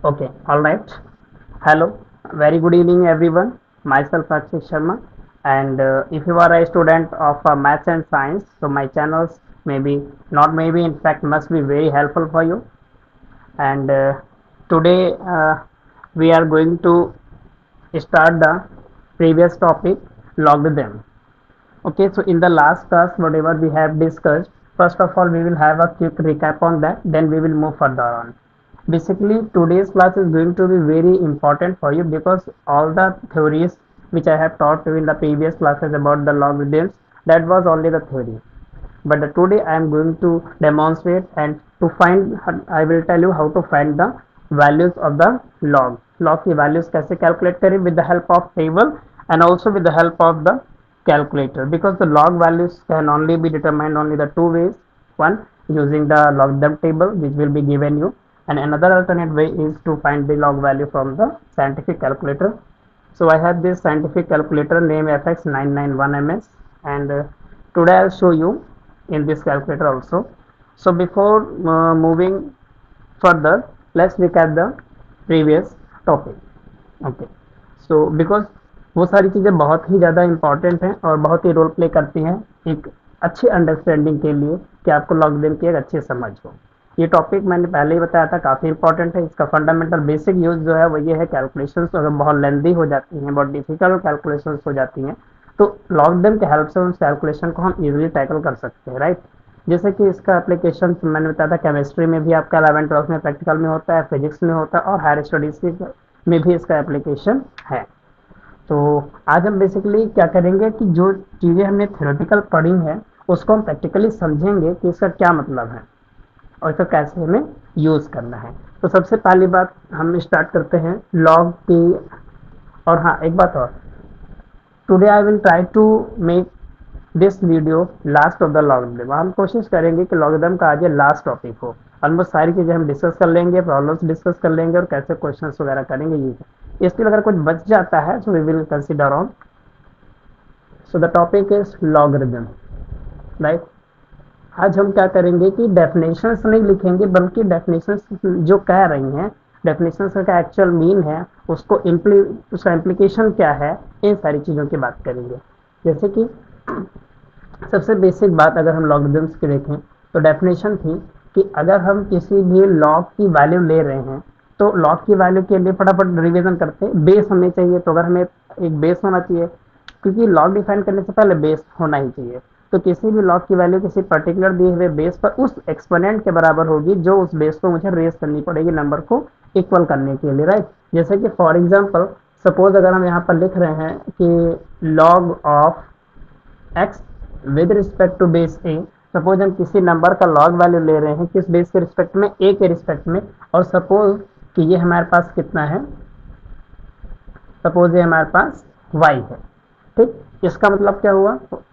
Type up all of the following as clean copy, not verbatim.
Okay, all right. Hello, very good evening, everyone. Myself Akshay Sharma, and if you are a student of maths and science, so my channels maybe not maybe in fact must be very helpful for you. And today we are going to start the previous topic logarithm. Okay, so in the last class, whatever we have discussed, first of all, we will have a quick recap on that, then we will move further on. Basically, today's class is going to be very important for you because all the theories which I have taught you in the previous classes about the logarithms, that was only the theory. But today I am going to demonstrate and to find, I will tell you how to find the values of the log की values कैसे calculate करें with the help of table and also with the help of the calculator, because the log values can only be determined only the two ways. One, using the logarithm table which will be given you, and another alternate way is to find the log value from the scientific calculator. So I have this scientific calculator named FX991MS, and today I'll show you in this calculator also. So before moving further, let's look at the previous topic. Okay, so because वो सारी चीज़ें बहुत ही ज़्यादा important हैं और बहुत ही role play करती हैं एक अच्छी अंडरस्टैंडिंग के लिए कि आपको लॉगरिथम की एक अच्छी समझ हो। ये टॉपिक मैंने पहले ही बताया था, काफ़ी इंपॉर्टेंट है। इसका फंडामेंटल बेसिक यूज़ जो है वो ये है, कैलकुलेशंस अगर बहुत लेंदी हो जाती हैं, बहुत डिफिकल्ट कैलकुलेशंस हो जाती हैं, तो लॉगरिथम के हेल्प से उस कैलकुलेशन को हम इजीली टैकल कर सकते हैं, राइट। जैसे कि इसका एप्लीकेशन मैंने बताया था, केमिस्ट्री में भी आपका 11th 12th में प्रैक्टिकल में होता है, फिजिक्स में होता है और हायर स्टडीज में भी इसका एप्लीकेशन है। तो आज हम बेसिकली क्या करेंगे कि जो चीज़ें हमने थ्योरेटिकल पढ़ी हैं उसको हम प्रैक्टिकली समझेंगे कि इसका क्या मतलब है और इसका कैसे हमें यूज़ करना है। तो सबसे पहली बात हम स्टार्ट करते हैं लॉग की। और हाँ, एक बात और, today I will try to make this video last of the logarithm. हम कोशिश करेंगे कि लॉगरिथम का आज ये लास्ट टॉपिक हो। ऑलमोस्ट सारी चीज़ें हम डिस्कस कर लेंगे, प्रॉब्लम्स डिस्कस कर लेंगे और कैसे क्वेश्चंस वगैरह करेंगे ये। इसलिए अगर कुछ बच जाता है so we will consider on. So the topic is logarithm, right. आज हम क्या करेंगे कि डेफिनेशंस नहीं लिखेंगे, बल्कि डेफिनेशंस जो कह रही हैं, डेफिनेशंस का एक्चुअल मीन है, उसको उसका इम्प्लीकेशन क्या है, इन सारी चीज़ों की बात करेंगे। जैसे कि सबसे बेसिक बात अगर हम लॉगरिथम्स की देखें तो डेफिनेशन थी कि अगर हम किसी भी लॉग की वैल्यू ले रहे हैं तो लॉग की वैल्यू के लिए फटाफट रिवीजन करते हैं, बेस हमें चाहिए। तो अगर हमें एक बेस होना चाहिए, क्योंकि लॉग डिफाइन करने से पहले बेस होना ही चाहिए। तो किसी भी लॉग की वैल्यू किसी पर्टिकुलर दिए हुए बेस पर उस एक्सपोनेंट के बराबर होगी जो उस बेस को मुझे रेस करनी पड़ेगी नंबर को इक्वल करने के लिए, राइट। जैसे कि फॉर एग्जाम्पल सपोज अगर हम यहाँ पर लिख रहे हैं कि log of x with respect to base a. Suppose हम किसी नंबर का लॉग वैल्यू ले रहे हैं, किस बेस के रिस्पेक्ट में, ए के रिस्पेक्ट में। और सपोज कि ये हमारे पास कितना है, सपोज ये हमारे पास y है, ठीक। इसका मतलब क्या हुआ,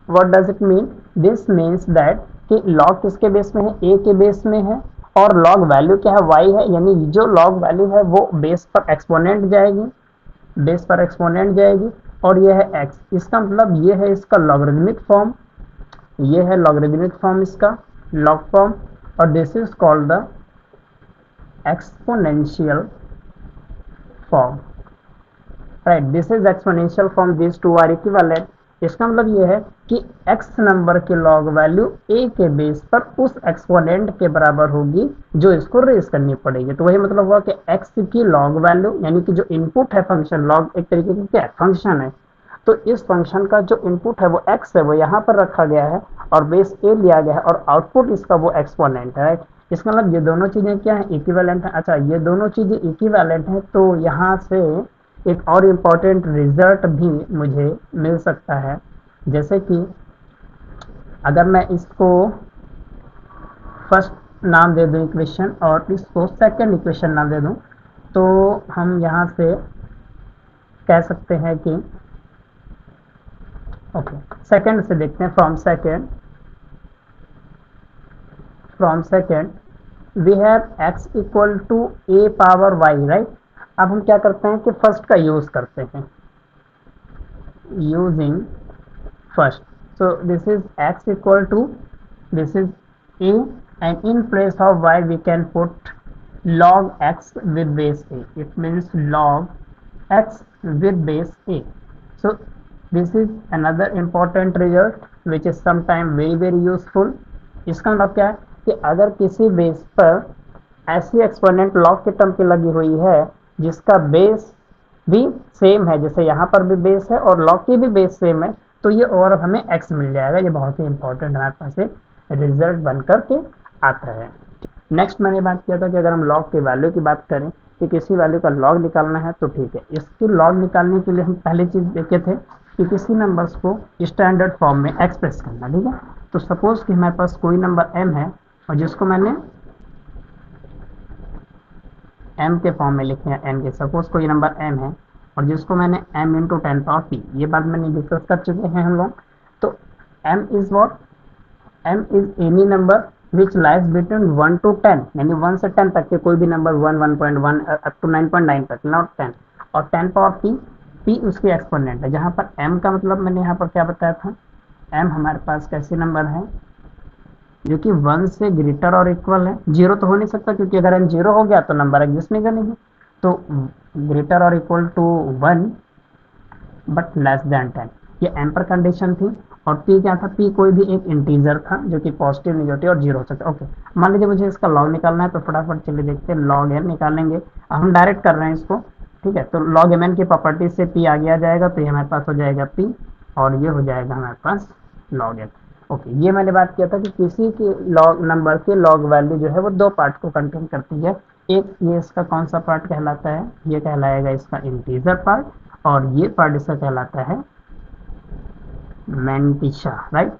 what does it mean, this means that कि लॉग किसके बेस में है, ए के बेस में है, और लॉग वैल्यू क्या है, y है। यानी जो लॉग वैल्यू है वो बेस पर एक्सपोनेंट जाएगी, बेस पर एक्सपोनेंट जाएगी, और ये है x। इसका मतलब ये है इसका लॉगरिथमिक फॉर्म, ये है लॉगरिथमिक फॉर्म इसका, लॉग फॉर्म। और this is called the exponential form, right. This is exponential form, this two are equivalent. इसका मतलब ये है कि x नंबर की लॉग वैल्यू a के बेस पर उस एक्सपोनेंट के बराबर होगी जो इसको रेस करनी पड़ेगी। तो वही मतलब हुआ कि x की लॉग वैल्यू, यानी कि जो इनपुट है फंक्शन, लॉग एक तरीके की क्या फंक्शन है, तो इस फंक्शन का जो इनपुट है वो x है, वो यहाँ पर रखा गया है और बेस a लिया गया है, और आउटपुट इसका वो एक्सपोनेंट है, राइट। इसका मतलब ये दोनों चीज़ें क्या है, इक्विवेलेंट है। अच्छा, ये दोनों चीज़ें इक्विवेलेंट हैं तो यहाँ से एक और इम्पॉर्टेंट रिजल्ट भी मुझे मिल सकता है। जैसे कि अगर मैं इसको फर्स्ट नाम दे दूं इक्वेशन और इसको सेकंड इक्वेशन नाम दे दूं, तो हम यहाँ से कह सकते हैं कि ओके, सेकंड से देखते हैं। From second we have x equal to a power y, right. अब हम क्या करते हैं कि फर्स्ट का यूज करते हैं, using first. So this is x equal to, this is a, and in place of y we can put log x with base a. It means log x with base a. So this is another important result which is sometime very useful. इसका मतलब क्या है कि अगर किसी base पर ऐसी exponent log के टर्म की लगी हुई है जिसका बेस भी सेम है, जैसे यहाँ पर भी बेस है और लॉग की भी बेस सेम है, तो ये और हमें x मिल जाएगा। ये बहुत ही इंपॉर्टेंट हमारे पास एक रिजल्ट बन कर के आता है। नेक्स्ट मैंने बात किया था कि अगर हम लॉग की वैल्यू की बात करें कि किसी वैल्यू का लॉग निकालना है तो ठीक है, इसकी लॉग निकालने के लिए हम पहली चीज़ देखे थे कि किसी नंबर्स को स्टैंडर्ड फॉर्म में एक्सप्रेस करना। ठीक है, तो सपोज कि हमारे पास कोई नंबर m है और जिसको मैंने m के फॉर्म में लिखे हैं n के, सपोज कोई नंबर m है और जिसको मैंने m इंटू 10 पावर p, ये बात मैंने डिस्कस कर चुके हैं हम लोग। तो m is what, m is any number which lies between 1 to 10, यानी 1 से 10 तक के कोई भी नंबर 1, 1.1 अप टू 9.9 तक, नॉट 10। और 10 पावर p, p उसकी एक्सपोनेंट है, जहाँ पर m का मतलब मैंने यहाँ पर क्या बताया था, m हमारे पास कैसे नंबर है जो कि 1 से ग्रेटर और इक्वल है। जीरो तो हो नहीं सकता क्योंकि अगर n जीरो हो गया तो नंबर एग्जिस्ट नहीं करेगी, तो ग्रेटर और equal to 1 but less than 10, ये m पर कंडीशन थी। और p क्या था, p कोई भी एक इंटीजर था जो कि पॉजिटिव, नेगेटिव और जीरो हो सकता है। ओके, मान लीजिए मुझे इसका लॉग निकालना है तो फटाफट चलिए देखते हैं, लॉग n निकालेंगे। हम डायरेक्ट कर रहे हैं इसको, ठीक है। तो लॉग mn की प्रॉपर्टी से p आगे आ जाएगा, तो ये हमारे पास हो जाएगा p और ये हो जाएगा हमारे पास लॉग n। ओके, ये मैंने बात किया था कि किसी के लॉग नंबर के लॉग वैल्यू जो है वो दो पार्ट को कंटेन करती है। एक ये इसका कौन सा पार्ट कहलाता है, ये कहलाएगा इसका इंटीजर पार्ट, और ये पार्ट इसका कहलाता है मैंटिसा, राइट।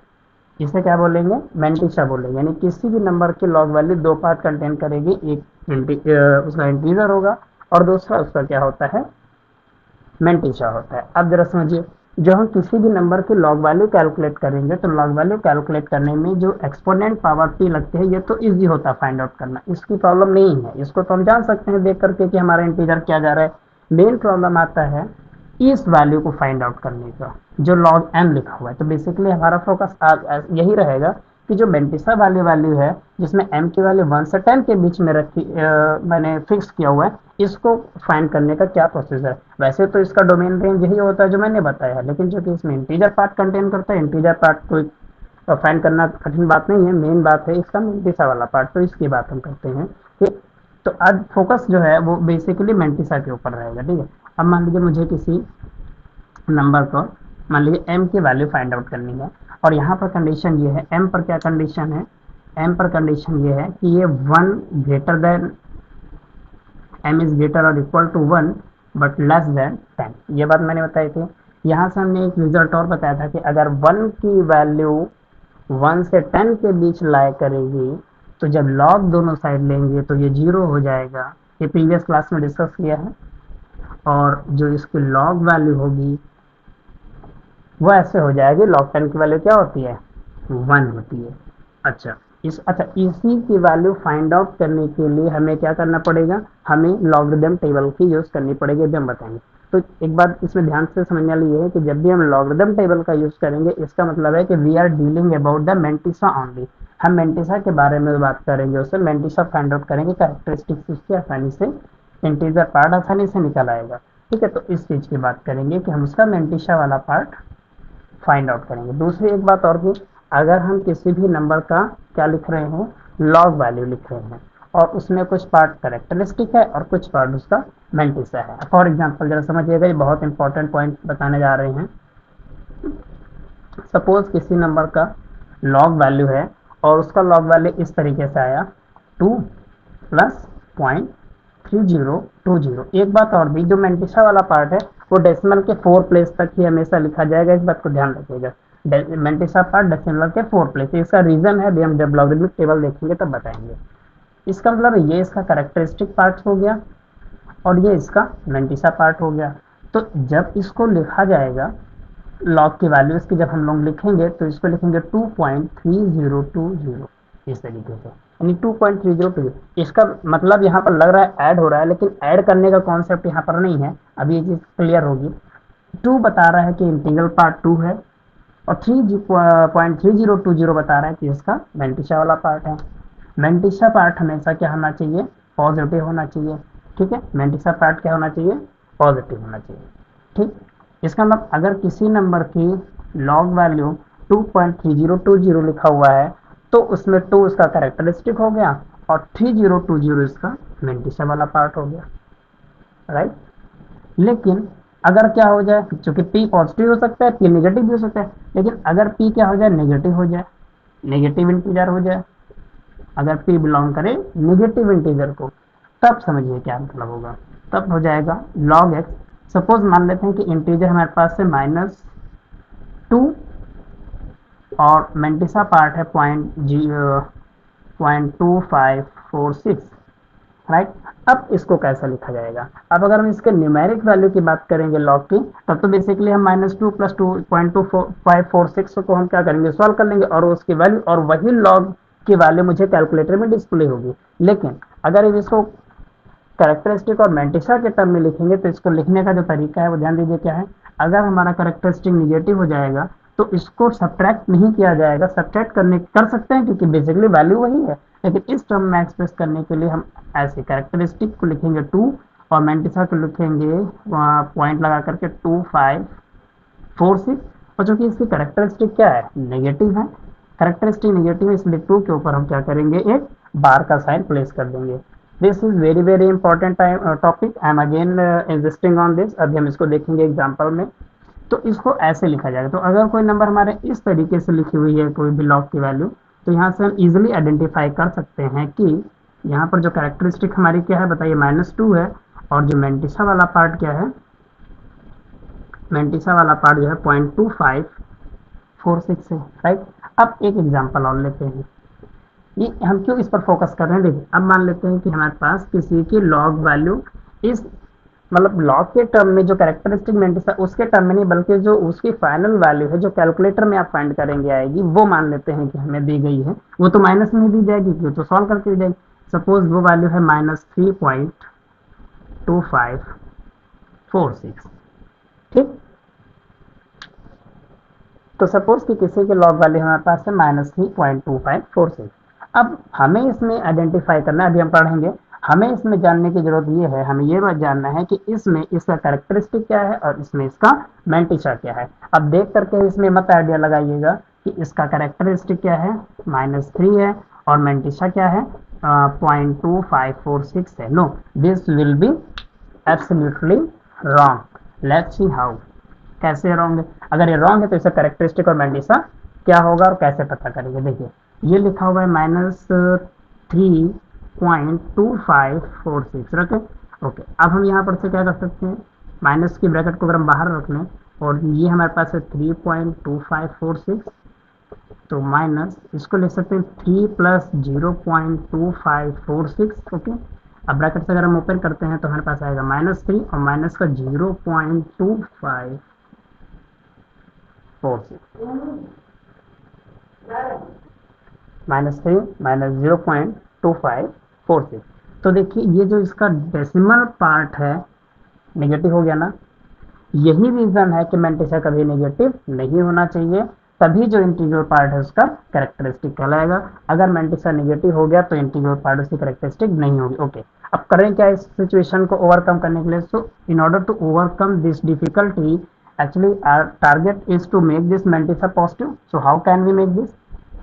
इसे क्या बोलेंगे, मैंटिसा बोलेंगे। यानी किसी भी नंबर के लॉग वैल्यू दो पार्ट कंटेन करेगी, एक उसका इंटीजर होगा और दूसरा उसका क्या होता है, मैंटिसा होता है। अब जरा समझिए, जो हम किसी भी नंबर के लॉग वैल्यू कैलकुलेट करेंगे तो लॉग वैल्यू कैलकुलेट करने में जो एक्सपोनेंट पावर p लगते हैं, ये तो इजी होता है फाइंड आउट करना, इसकी प्रॉब्लम नहीं है। इसको तो हम जान सकते हैं देख करके कि हमारा इंटीजर क्या जा रहा है। मेन प्रॉब्लम आता है इस वैल्यू को फाइंड आउट करने का, जो लॉग m लिखा हुआ है। तो बेसिकली हमारा फोकस यही रहेगा कि जो मैंटिसा वाली वैल्यू है जिसमें m की वैल्यू 1 से 10 के बीच में रखी मैंने फिक्स किया हुआ है, इसको फाइंड करने का क्या प्रोसीजर है। वैसे तो इसका डोमेन रेंज यही होता है जो मैंने बताया है, लेकिन जो कि इसमें इंटीजर पार्ट कंटेन करता है, इंटीजर पार्ट को फाइंड करना कठिन बात नहीं है, मेन बात है इसका मैंटिसा वाला पार्ट, तो इसकी बात हम करते हैं। ठीक, तो आज फोकस जो है वो बेसिकली मैंटिसा के ऊपर रहेगा। ठीक है, अब मान लीजिए मुझे किसी नंबर को, मान लीजिए m की वैल्यू फाइंड आउट करनी है और यहाँ पर कंडीशन ये है, m पर क्या कंडीशन है, m पर कंडीशन ये है कि ये 1 greater than, m is greater और equal to 1 but less than 10, ये बात मैंने बताई थी। यहाँ से हमने एक रिजल्ट और बताया था कि अगर 1 की वैल्यू 1 से 10 के बीच लाई करेगी तो जब लॉग दोनों साइड लेंगे तो ये 0 हो जाएगा, ये प्रीवियस क्लास में डिस्कस किया है। और जो इसकी लॉग वैल्यू होगी वो ऐसे हो जाएगी, लॉग 10 की वैल्यू क्या होती है, 1 होती है। अच्छा, इसी की वैल्यू फाइंड आउट करने के लिए हमें क्या करना पड़ेगा, हमें लॉगरिदम टेबल की यूज़ करनी पड़ेगी, अभी हम बताएंगे। तो एक बात इसमें ध्यान से समझने वाली ये है कि जब भी हम लॉगरिदम टेबल का यूज़ करेंगे, इसका मतलब है कि we are dealing about the mantissa only. हम मैंटिसा के बारे में बात करेंगे, उससे मैंटिसा फाइंड आउट करेंगे, कैरेक्टरिस्टिक्स उसकी आसानी से, इंटीजर पार्ट आसानी से निकल आएगा। ठीक है, तो इस चीज़ की बात करेंगे कि हम उसका मैंटिसा वाला पार्ट फाइंड आउट करेंगे। दूसरी एक बात और भी, अगर हम किसी भी नंबर का क्या लिख रहे हैं, लॉग वैल्यू लिख रहे हैं और उसमें कुछ पार्ट कैरेक्टरिस्टिक है और कुछ पार्ट उसका मैंटिसा है। फॉर एग्जांपल जरा समझिएगा, ये बहुत इंपॉर्टेंट पॉइंट बताने जा रहे हैं। सपोज किसी नंबर का लॉग वैल्यू है और उसका लॉग वैल्यू इस तरीके से आया 2 प्लस 0.3020। एक बात और भी, जो मैंटिसा वाला पार्ट है वो डेसिमल के 4 प्लेस तक ही हमेशा लिखा जाएगा, इस बात को ध्यान रखिएगा। मैंटिसा पार्ट डेसिमल के 4 प्लेस, इसका रीजन है, हम जब लॉगरिथमिक टेबल देखेंगे तब बताएंगे। इसका मतलब ये इसका कैरेक्टरिस्टिक पार्ट हो गया और ये इसका मैंटिसा पार्ट हो गया। तो जब इसको लिखा जाएगा लॉग की वैल्यू इसकी, जब हम लोग लिखेंगे तो इसको लिखेंगे 2.3020, इस तरीके से, यानी 2.3020। इसका मतलब यहाँ पर लग रहा है ऐड हो रहा है, लेकिन ऐड करने का कॉन्सेप्ट यहाँ पर नहीं है, अभी ये चीज़ क्लियर होगी। 2 बता रहा है कि इंटीग्रल पार्ट 2 है और 3.3020 बता रहा है कि इसका मैंटिसा वाला पार्ट है। मैंटिसा पार्ट हमेशा क्या होना चाहिए, पॉजिटिव होना चाहिए, ठीक है। मेंटिसा पार्ट क्या होना चाहिए, पॉजिटिव होना चाहिए, ठीक। इसका मतलब अगर किसी नंबर की लॉग वैल्यू 2.3020 लिखा हुआ है तो उसमें 2 उसका कैरेक्टरिस्टिक हो गया और 3020 इसका मेंटिसा वाला पार्ट हो गया, राइट। लेकिन अगर क्या हो जाए, चूंकि p पॉजिटिव हो सकता है, p नेगेटिव भी हो सकता है, लेकिन अगर p क्या हो जाए, नेगेटिव हो जाए, नेगेटिव इंटीजर हो जाए, अगर p बिलोंग करे नेगेटिव इंटीजर को, तब समझिए क्या मतलब होगा, तब हो जाएगा log x। सपोज मान लेते हैं कि इंटीजर हमारे पास है -2 और मेंटिसा पार्ट है 0.2546, राइट। अब इसको कैसे लिखा जाएगा, अब अगर हम इसके न्यूमेरिक वैल्यू की बात करेंगे लॉग की, तब तो बेसिकली हम -2 + 2.2546 को हम क्या करेंगे, सॉल्व कर लेंगे और उसकी वैल्यू, और वही लॉग की वैल्यू मुझे कैलकुलेटर में डिस्प्ले होगी। लेकिन अगर इसको कैरेक्टरिस्टिक और मेंटिसा के टर्म में लिखेंगे तो इसको लिखने का जो तरीका है वो ध्यान दीजिए क्या है। अगर हमारा कैरेक्टरिस्टिक निगेटिव हो जाएगा तो इसको सब्ट्रैक्ट नहीं किया जाएगा, सब्ट्रैक्ट करने कर सकते हैं क्योंकि बेसिकली वैल्यू वही है, लेकिन इस टर्म में एक्सप्रेस करने के लिए हम ऐसे कैरेक्टरिस्टिक को लिखेंगे 2 और मेंटिसा को लिखेंगे पॉइंट लगा करके 2546, और चूंकि इसकी कैरेक्टरिस्टिक क्या है, नेगेटिव है, कैरेक्टरिस्टिक नेगेटिव है, इसलिए 2 के ऊपर हम क्या करेंगे, एक बार का साइन प्लेस कर देंगे। This is very very important topic, I am again insisting on this. अभी हम इसको देखेंगे एग्जाम्पल में। तो इसको ऐसे लिखा जाएगा, तो अगर कोई नंबर हमारे इस तरीके से लिखी हुई है कोई भी लॉग की वैल्यू, तो यहाँ से हम इजिली आइडेंटिफाई कर सकते हैं कि यहाँ पर जो कैरेक्टरिस्टिक हमारी क्या है, बताइए -2 है, और जो मेंटिसा वाला पार्ट क्या है, मेंटिसा वाला पार्ट जो है 0.2546 है, राइट। अब एक एग्जाम्पल और लेते हैं, ये हम क्यों इस पर फोकस कर रहे हैं, देखिए अब मान लेते हैं कि हमारे पास किसी की लॉग वैल्यू इस, मतलब लॉग के टर्म में जो कैरेक्टरिस्टिक मेंटिसा उसके टर्म में नहीं, बल्कि जो उसकी फाइनल वैल्यू है जो कैलकुलेटर में आप फाइंड करेंगे आएगी, वो मान लेते हैं कि हमें दी गई है, वो तो माइनस में दी जाएगी क्यों, तो सॉल्व करके दी जाएगी। सपोज वो वैल्यू है -3.2546, ठीक। तो सपोज कि किसी के लॉग वैल्यू हमारे पास है -3.2546। अब हमें इसमें आइडेंटिफाई करना है, अभी हम पढ़ेंगे, हमें इसमें जानने की जरूरत ये है, हमें ये बात जानना है कि इसमें इसका कैरेक्टरिस्टिक क्या है और इसमें इसका मेंटिसा क्या है। अब देख करके इसमें मत आइडिया लगाइएगा कि इसका कैरेक्टरिस्टिक क्या है, -3 है, और मेंटिसा क्या है, 0.2546 है। No, this will be absolutely wrong. Let's see how, कैसे रॉन्ग है, अगर ये रॉन्ग है तो इसका कैरेक्टरिस्टिक और मेंटिसा क्या होगा और कैसे पता करेंगे। देखिए ये लिखा हुआ है -3.2546, रखे, ओके। अब हम यहाँ पर से क्या कर सकते हैं, माइनस की ब्रैकेट को अगर हम बाहर रख लें और ये हमारे पास है 3.2546, तो माइनस इसको लिख सकते हैं 3 + 0.2546, ओके। अब ब्रैकेट से अगर हम ओपन करते हैं तो हमारे पास आएगा -3 और माइनस का 0.2546, -3 - 0.2546। तो देखिए ये जो इसका डेसिमल पार्ट है नेगेटिव हो गया ना, यही रीजन है कि मेंटिसा कभी नेगेटिव नहीं होना चाहिए, तभी जो इंटीग्रल पार्ट है उसका कैरेक्टरिस्टिक कहलाएगा। अगर मेंटिसा नेगेटिव हो गया तो इंटीग्रल पार्ट उसकी कैरेक्टरिस्टिक नहीं होगी, ओके। अब करें क्या इस सिचुएशन को ओवरकम करने के लिए, so in order to overcome this difficulty, actually our target is to make this mantissa positive, so how can we make this,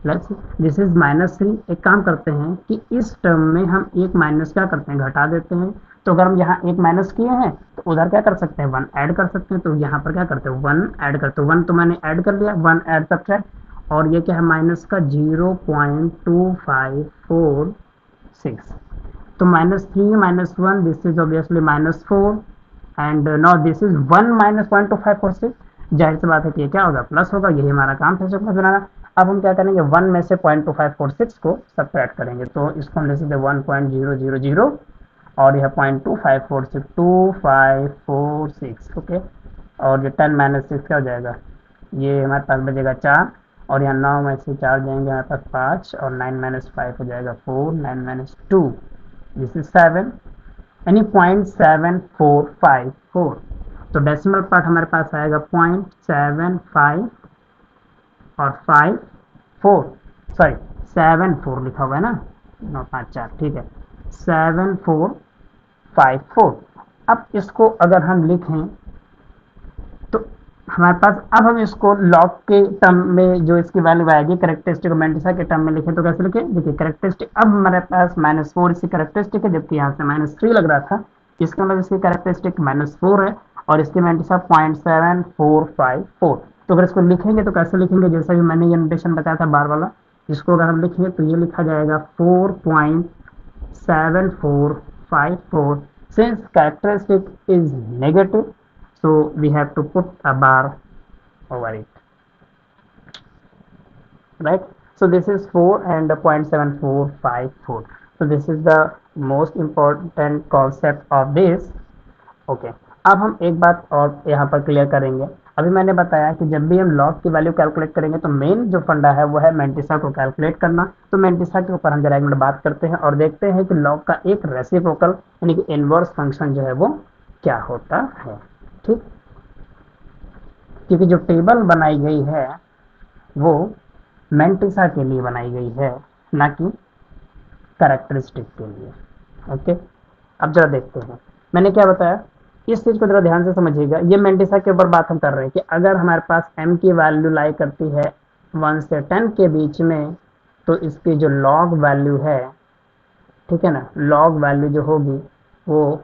let's see, this is -3। एक काम करते हैं कि इस टर्म में हम एक माइनस क्या करते हैं, घटा देते हैं। तो अगर हम यहाँ एक माइनस किए हैं तो उधर क्या कर सकते हैं, 1 ऐड कर सकते हैं, तो यहाँ पर क्या करते हैं, 1 ऐड करते हैं, 1 तो मैंने ऐड कर लिया, 1 ऐड सब्ट्रैक्ट, और ये क्या है, माइनस का 0.2546, तो -3 - 1, this is obviously -4, and now this is 1 - 0.2546, जाहिर सी बात है कि ये क्या होगा, प्लस होगा, यही हमारा काम था प्लस बनाना। अब हम क्या करेंगे, 1 में से 0.2546 को सब्ट्रैक्ट करेंगे, तो इसको हम लिख सकते हैं 1.000 और यह 0.2546 2546, ओके। और ये 10 - 6 क्या हो जाएगा, ये हमारे पास बचेगा 4, और यहाँ 9 में से 4 जाएंगे हमारे पास 5, और 9 - 5 हो जाएगा 4, 9 - 2, दिस इज 7, यानी 0.7454। तो डेसिमल पार्ट हमारे पास आएगा 0.75 और 54, सॉरी 74 लिखा हुआ है ना, 954, ठीक है, 7454। अब इसको अगर हम लिखें तो हमारे पास, अब हम इसको लॉग के टर्म में जो इसकी वैल्यू आएगी कैरेक्टरिस्टिक और मैंटिसा के टर्म में लिखें तो कैसे लिखें? देखिए कैरेक्टरिस्टिक, अब हमारे पास -4 इसकी कैरेक्टरिस्टिक है, जबकि यहाँ से -3 लग रहा था। इसका मतलब इसकी कैरेक्टरिस्टिक -4 है और इसकी मैंटिसा 0.7454। तो अगर इसको लिखेंगे तो कैसे लिखेंगे? जैसा कि मैंने ये नोटेशन बताया था बार वाला, इसको अगर हम लिखेंगे तो ये लिखा जाएगा 4.7454। Since characteristic is negative, so we have to put a bar over it, right? So this is 4 and 0.7454. So this is the most important concept of this. Okay अब हम एक बात और यहाँ पर क्लियर करेंगे। अभी मैंने बताया कि जब भी हम लॉग की वैल्यू कैलकुलेट करेंगे तो मेन जो फंडा है वो है मैंटिसा को कैलकुलेट करना। तो मैंटिसा के ऊपर हम जरा एक मिनट बात करते हैं और देखते हैं कि लॉग का एक रेसिप्रोकल यानी कि इनवर्स फंक्शन जो है वो क्या होता है। ठीक, क्योंकि जो टेबल बनाई गई है वो मैंटिसा के लिए बनाई गई है, ना कि कैरेक्टरिस्टिक के लिए। ओके, अब जरा देखते हैं मैंने क्या बताया, इस चीज को जरा ध्यान से समझिएगा। ये मैंटिसा के ऊपर बात हम कर रहे हैं कि अगर हमारे पास m की वैल्यू लाई करती है 1 से 10 के बीच में, तो इसकी जो लॉग वैल्यू है, ठीक है ना, लॉग वैल्यू जो होगी वो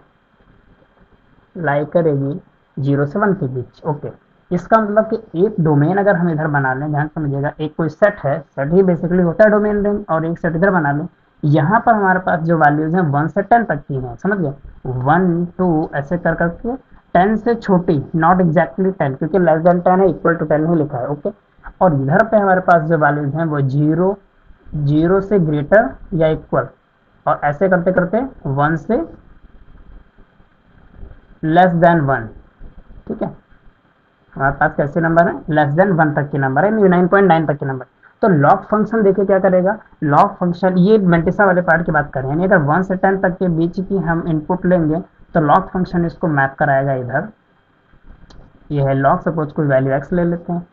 लाई करेगी 0 से 1 के बीच। ओके, इसका मतलब कि एक डोमेन अगर हम इधर बना लें, ध्यान समझिएगा, एक कोई सेट है, सेट ही बेसिकली होता है डोमेन रिंग, और एक सेट इधर बना लें। यहाँ पर हमारे पास जो वैल्यूज हैं 1 से 10 तक की हैं, समझ गए, 1 2 ऐसे कर करके 10 से छोटी, नॉट एग्जैक्टली 10 क्योंकि लेस देन 10 है, इक्वल टू 10 ही लिखा है। ओके, और इधर पे हमारे पास जो वैल्यूज हैं वो 0 से ग्रेटर या इक्वल, और ऐसे करते करते 1 से लेस देन 1। ठीक है, हमारे पास कैसे नंबर है, लेस देन 1 तक के नंबर है, 9.9 तक के नंबर। तो लॉग फंक्शन देखिए क्या करेगा, लॉग फंक्शन, ये मैंटिसा वाले पार्ट की बात कर रहे हैं, अगर 1 से 10 तक के बीच की हम इनपुट लेंगे तो लॉग फंक्शन इसको मैप कराएगा इधर। ये है लॉग, सपोज कोई वैल्यू x ले लेते हैं।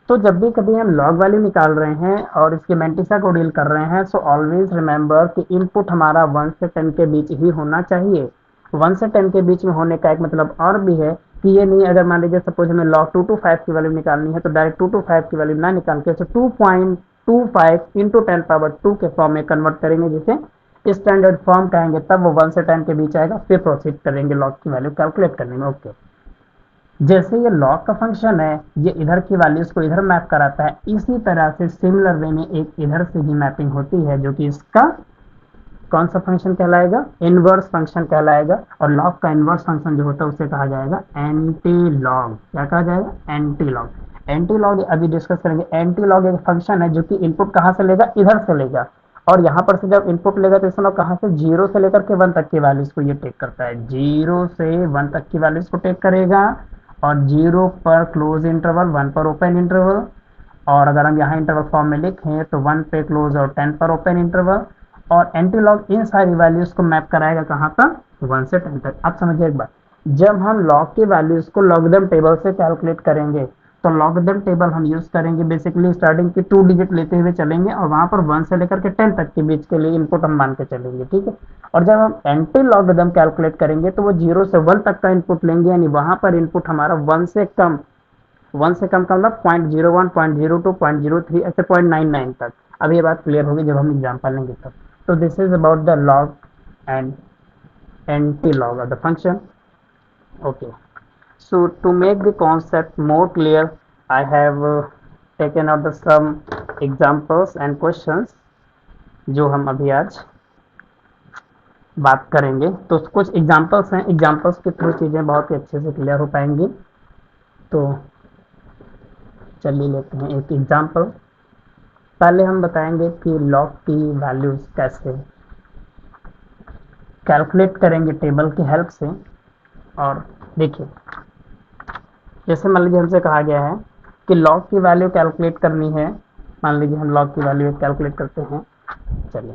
तो जब भी कभी हम लॉग वैल्यू निकाल रहे हैं और इसके मैंटिसा को डील कर रहे हैं, सो ऑलवेज रिमेंबर कि इनपुट हमारा 1 से 10 के बीच ही होना चाहिए। 1 से 10 के बीच में होने का एक मतलब और भी है कि ये नहीं, अगर मान लीजिए सपोज हमें log 2 to 5 की वैल्यू निकालनी है तो डायरेक्ट 2 to 5 की वैल्यू ना निकाल के 2.25 इंटू 10 पावर 2 के फॉर्म में कन्वर्ट करेंगे, जिसे स्टैंडर्ड फॉर्म कहेंगे, तब वो 1 से 10 के बीच आएगा, फिर प्रोसीड करेंगे लॉग की वैल्यू कैलकुलेट करने में। ओके, जैसे ये लॉग का फंक्शन है, ये इधर की वैल्यूज को इधर मैप कराता है, इसी तरह से सिमिलर वे में एक इधर से भी मैपिंग होती है, जो कि इसका कौन सा फंक्शन कहलाएगा, इनवर्स फंक्शन कहलाएगा। और लॉग का इनवर्स फंक्शन जो होता है उसे कहा जाएगा एंटी लॉग। क्या कहा जाएगा, एंटी लॉग। एंटी लॉग अभी डिस्कस करेंगे। एंटी लॉग एक फंक्शन है जो कि इनपुट कहाँ से लेगा, इधर से लेगा, और यहाँ पर से जब इनपुट लेगा तो इसमें कहाँ से, 0 से लेकर के 1 तक की वैल्यूज को ये टेक करता है, 0 से 1 तक की वैल्यूज को टेक करेगा, और 0 पर क्लोज इंटरवल, 1 पर ओपन इंटरवल, और अगर हम यहाँ इंटरवल फॉर्म में लिखें तो 1 पे क्लोज और 10 पर ओपन इंटरवल, और एंटी लॉग इन सारी वैल्यूज को मैप कराएगा कहाँ तक, 1 से 10 तक। आप समझिए एक बात, जब हम लॉग की वैल्यूज को लॉगरिथम टेबल से कैलकुलेट करेंगे तो लॉगरिथम टेबल हम यूज करेंगे, बेसिकली स्टार्टिंग की 2 डिजिट लेते हुए चलेंगे और वहां पर 1 से लेकर के 10 तक के बीच के लिए इनपुट हम मान के चलेंगे। ठीक है, और जब हम एंटी लॉगरिथम कैलकुलेट करेंगे तो वो 0 से 1 तक का इनपुट लेंगे, यानी वहां पर इनपुट हमारा 1 से कम, 1 से कम का मतलब 0.01 0.02 0.03 ऐसे 0.99 तक। अब ये बात क्लियर होगी जब हम एग्जाम्पल लेंगे तब। So this is about the log and anti-log of the function. Okay. So to make the concept more clear, I have taken out the some examples and questions जो हम अभी आज बात करेंगे। तो कुछ एग्जाम्पल्स हैं, एग्जाम्पल्स के थ्रू चीज़ें बहुत ही अच्छे से क्लियर हो पाएंगी। तो चलिए लेते हैं एक एग्जाम्पल। पहले हम बताएंगे कि लॉग की वैल्यूज कैसे कैलकुलेट करेंगे टेबल की हेल्प से। और देखिए, जैसे मान लीजिए हमसे कहा गया है कि लॉग की वैल्यू कैलकुलेट करनी है, मान लीजिए हम लॉग की वैल्यू कैलकुलेट करते हैं। चलिए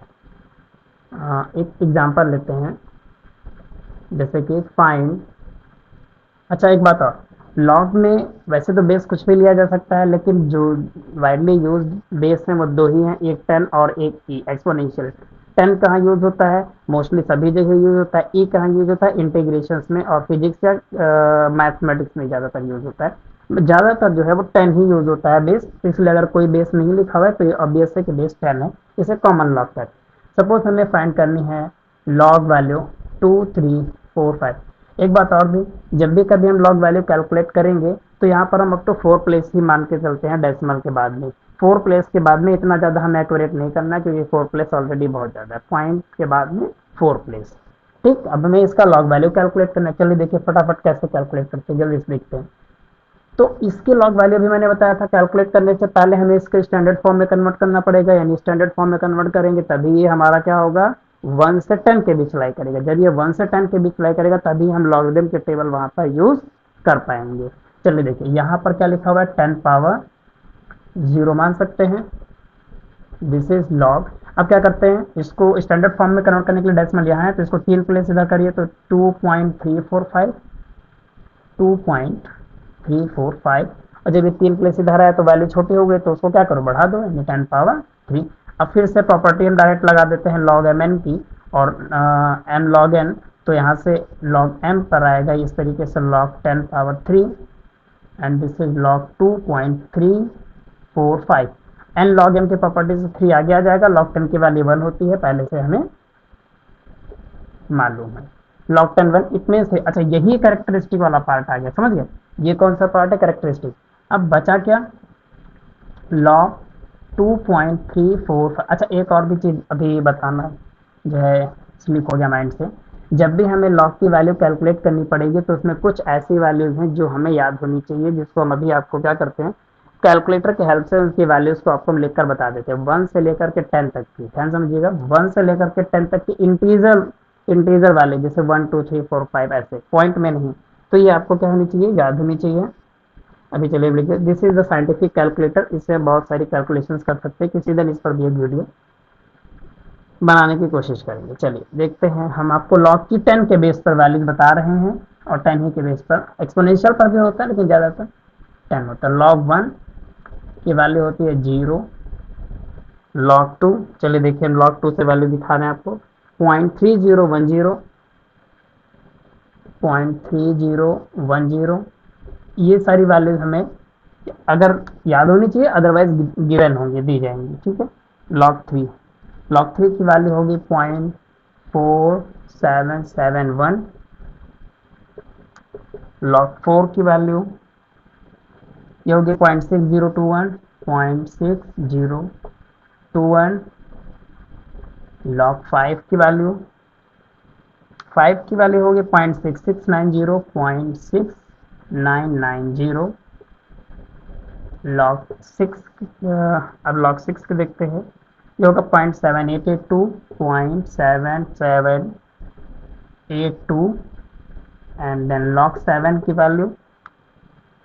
एक एग्जांपल लेते हैं, जैसे कि फाइंड, अच्छा एक बात और, लॉग में वैसे तो बेस कुछ भी लिया जा सकता है, लेकिन जो वाइडली यूज्ड बेस हैं वो 2 ही हैं, एक 10 और एक ई एक्सपोनेंशियल। 10 कहाँ यूज होता है, मोस्टली सभी जगह यूज होता है। ई कहाँ यूज होता है, इंटीग्रेशंस में और फिजिक्स या मैथमेटिक्स में ज़्यादातर यूज होता है। ज़्यादातर जो है वो 10 ही यूज होता है बेस, इसलिए अगर कोई बेस नहीं लिखा हुआ है तो ये ऑब्वियस है कि बेस 10 है, इसे कॉमन लॉग कहते हैं। सपोज हमें फाइंड करनी है लॉग वैल्यू 2 3 4 5। एक बात और भी, जब भी कभी हम लॉग वैल्यू कैलकुलेट करेंगे तो यहाँ पर हम अप टू 4 प्लेस ही मान के चलते हैं डेसिमल के बाद में। 4 प्लेस के बाद में इतना ज़्यादा हमें एक्यूरेट नहीं करना, क्योंकि 4 प्लेस ऑलरेडी बहुत ज़्यादा है, पॉइंट के बाद में 4 प्लेस। ठीक, अब हमें इसका लॉग वैल्यू कैलकुलेट करना है। चलिए देखिए फटाफट कैसे कैलकुलेट करते हैं, जल्दी से देखते हैं। तो इसके लॉग वैल्यू भी मैंने बताया था, कैलकुलेट करने से पहले हमें इसके स्टैंडर्ड फॉर्म में कन्वर्ट करना पड़ेगा, यानी स्टैंडर्ड फॉर्म में कन्वर्ट करेंगे तभी ये हमारा क्या होगा, 1 से 10 के बीच लाई करेगा। जब ये 1 से 10 के बीच लाई करेगा तभी हम लॉगरिथम के टेबल वहां पर यूज कर पाएंगे। चलिए देखिए यहाँ पर क्या लिखा हुआ है, 10 पावर 0 मान सकते हैं, दिस इज लॉग। अब क्या करते हैं, इसको स्टैंडर्ड फॉर्म में कन्वर्ट करने के लिए डेसिमल यहाँ है तो इसको 3 प्लेस इधर करिए, तो 2.345 2.345। और जब ये 3 प्लेस इधर आया तो वैल्यू छोटी हो गई, तो उसको क्या करो, बढ़ा दो, यानी 10 पावर 3। अब फिर से प्रॉपर्टी हम डायरेक्ट लगा देते हैं लॉग एम एन की, और एम लॉग एन, तो यहाँ से लॉग एम पर आएगा इस तरीके से log 10 power 3, and this is log 2.345। N log m की प्रॉपर्टी से 3 आगे आ जाएगा, लॉग 10 की वैल्यू 1 होती है, पहले से हमें मालूम है। लॉग 10 1 इतने से, अच्छा यही कैरेक्टरिस्टिक वाला पार्ट आ गया, समझ गए, ये कौन सा पार्ट है, कैरेक्टरिस्टिक। अब बचा क्या, लॉग 2.34। अच्छा एक और भी चीज़ अभी बताना जो है स्लिप हो गया माइंड से, जब भी हमें लॉग की वैल्यू कैलकुलेट करनी पड़ेगी तो उसमें कुछ ऐसी वैल्यूज़ हैं जो हमें याद होनी चाहिए, जिसको हम अभी आपको क्या करते हैं, कैलकुलेटर की हेल्प से उनकी वैल्यूज़ को आपको हम लिख कर बता देते हैं। 1 से लेकर के 10 तक की, ध्यान समझिएगा, 1 से लेकर के 10 तक की इंटीजर इंटीजर वाले, जैसे 1 2 3 4 5 ऐसे, पॉइंट में नहीं। तो ये आपको क्या होनी चाहिए, याद होनी चाहिए। अभी चलिए लिखिए, this is the scientific calculator, इससे बहुत सारी कैलकुलेशंस कर सकते हैं। किसी दिन इस पर भी एक वीडियो बनाने की कोशिश करेंगे। चलिए देखते हैं, हम आपको लॉग की 10 के बेस पर वैल्यूज बता रहे हैं, और 10 ही के बेस पर, एक्सपोनेंशियल पर भी होता है लेकिन ज़्यादातर 10 होता है। लॉग 1 की वैल्यू होती है 0, लॉग 2, चलिए देखिए हम लॉग 2 से वैल्यू दिखा रहे हैं आपको, 0.3010, 0.3010। ये सारी वैल्यूज हमें अगर याद होनी चाहिए, अदरवाइज गिवन होंगी, दी जाएंगी, ठीक है। लॉग 3 की वैल्यू होगी 0.4771। log 4 की वैल्यू ये होगी 0.6021, 0.6021। log 5 की वैल्यू, 5 की वैल्यू होगी 0.6690, 0.6990। log 6, अब log 6 के देखते हैं, ये होगा 0.7882, 0.7782। एंड देन log 7 की वैल्यू,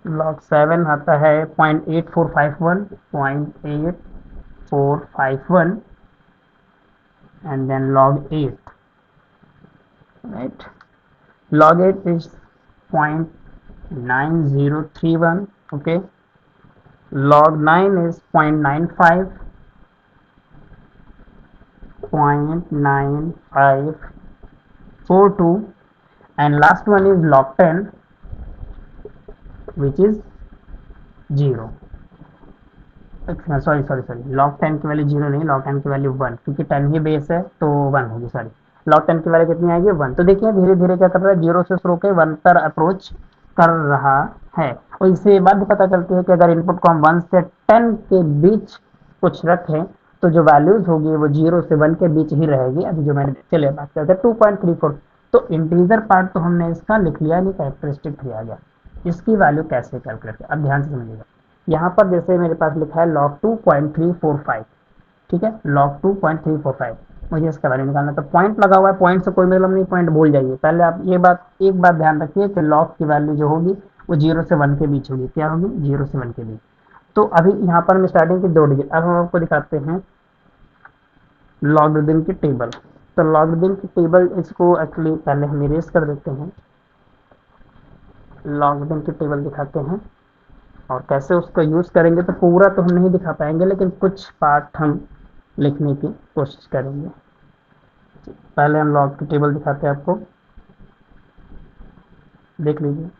log 7 आता है 0.8451, 0.8451। And then log 8, right, log 8 is 0.9031, okay. log 9 is 0.95, 0.9542, and last one is log 10, which is 0। Sorry, log 10 की वैल्यू 0 नहीं, log 10 की वैल्यू 1, क्योंकि 10 ही बेस है तो 1 होगी, सॉरी। log 10 की वैल्यू कितनी आएगी, 1। तो देखिए धीरे धीरे क्या कर रहा है, 0 से शुरू के 1 पर अप्रोच कर रहा है। और इससे ये बात भी पता चलती है कि अगर इनपुट को हम 1 से 10 के बीच कुछ रखें तो जो वैल्यूज होगी वो 0 से 1 के बीच ही रहेगी। अभी जो मैंने, चलिए बात करते हैं 2.34। तो इंटीजर पार्ट तो हमने इसका लिख लिया, नहीं कैरेक्टरिस्टिक 3 आ गया। इसकी वैल्यू कैसे कैलकुलेट करें, अब ध्यान से समझिएगा। यहाँ पर जैसे मेरे पास लिखा है log 2.345, ठीक है, log 2.345, मुझे इसका वैल्यू निकालना। तो पॉइंट लगा हुआ है, पॉइंट से कोई मतलब नहीं, पॉइंट भूल जाइए। पहले आप ये बात, एक बात ध्यान रखिए कि लॉग की वैल्यू जो होगी वो 0 से 1 के बीच होगी। क्या होगी, 0 से 1 के बीच। तो अभी यहाँ पर हम स्टार्टिंग की 2 डिजिट, अब हम आपको दिखाते हैं लॉगरिथम की टेबल। तो लॉगरिथम की टेबल, इसको एक्चुअली पहले हम इरेज कर देते हैं, लॉगरिथम की टेबल दिखाते हैं, और कैसे उसका यूज़ करेंगे। तो पूरा तो हम नहीं दिखा पाएंगे, लेकिन कुछ पार्ट हम लिखने की कोशिश करेंगे। पहले हम लॉग की टेबल दिखाते हैं आपको, देख लीजिए,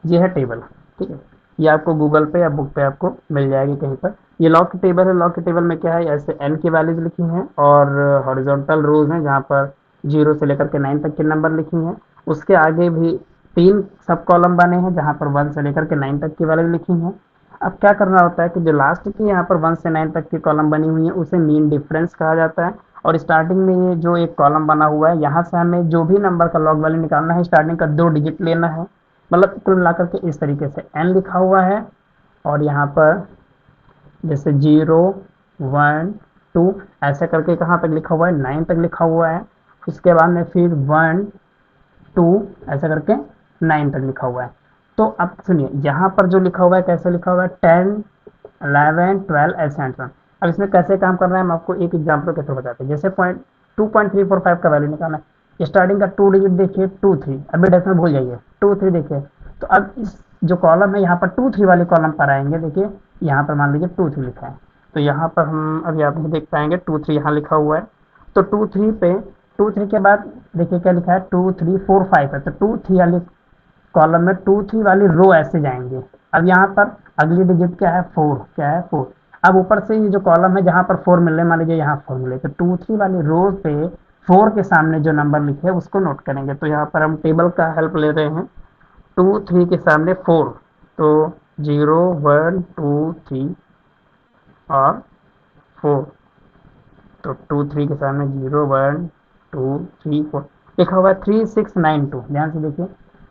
ये है टेबल, ठीक है। ये आपको गूगल पे या बुक पे आपको मिल जाएगी कहीं पर। ये लॉग की टेबल है। लॉग की टेबल में क्या है, ऐसे एन की वैल्यूज लिखी हैं और हॉरिजॉन्टल रोज हैं जहाँ पर 0 से लेकर के 9 तक के नंबर लिखी हैं। उसके आगे भी 3 सब कॉलम बने हैं जहाँ पर 1 से लेकर के 9 तक की वैल्यू लिखी हैं। अब क्या करना होता है कि जो लास्ट की यहाँ पर 1 से 9 तक की कॉलम बनी हुई है उसे मीन डिफरेंस कहा जाता है। और स्टार्टिंग में ये जो एक कॉलम बना हुआ है यहाँ से हमें जो भी नंबर का लॉग वैल्यू निकालना है स्टार्टिंग का 2 डिजिट लेना है। मतलब कुल मिलाकर के इस तरीके से एन लिखा हुआ है और यहाँ पर जैसे 0 1 2 ऐसे करके कहाँ तक लिखा हुआ है, 9 तक लिखा हुआ है। उसके बाद में फिर 1 2 ऐसा करके 9 तक लिखा हुआ है। तो अब सुनिए यहाँ पर जो लिखा हुआ है कैसे लिखा हुआ है, 10 11 12 ऐसे आंसर। अब इसमें कैसे काम कर रहा है हम आपको एक एग्जाम्पल के थ्रू बताते हैं। जैसे 2.345 का वैल्यू निकालना है, स्टार्टिंग का 2 डिजिट देखिए 2 3, अभी डेसिमल भूल जाइए 2 3 देखिए। तो अब इस जो कॉलम है यहाँ पर 2 3 वाले कॉलम पर आएंगे, देखिए यहाँ पर मान लीजिए 2 3 लिखा है तो यहाँ पर हम अभी आप नहीं देख पाएंगे 2 3 यहाँ लिखा हुआ है। तो 2 3 पे 2 3 के बाद देखिए क्या लिखा है 2 3 4 5 है। तो 2 3 वाली कॉलम में 2 3 वाली रो ऐसे जाएंगे। अब यहाँ पर अगली डिजिट क्या है 4, क्या है 4। अब ऊपर से ये जो कॉलम है जहाँ पर 4 मिल रहे मान लीजिए यहाँ 4 मिले तो 2 3 वाली रो पे 4 के सामने जो नंबर लिखे है उसको नोट करेंगे। तो यहाँ पर हम टेबल का हेल्प ले रहे हैं। 2 3 के सामने 4 तो 0 1 2 3 और 4। तो 2 3 के सामने 0 1 2 3 4 लिखा हुआ है 3 6 9 2। ध्यान से देखिए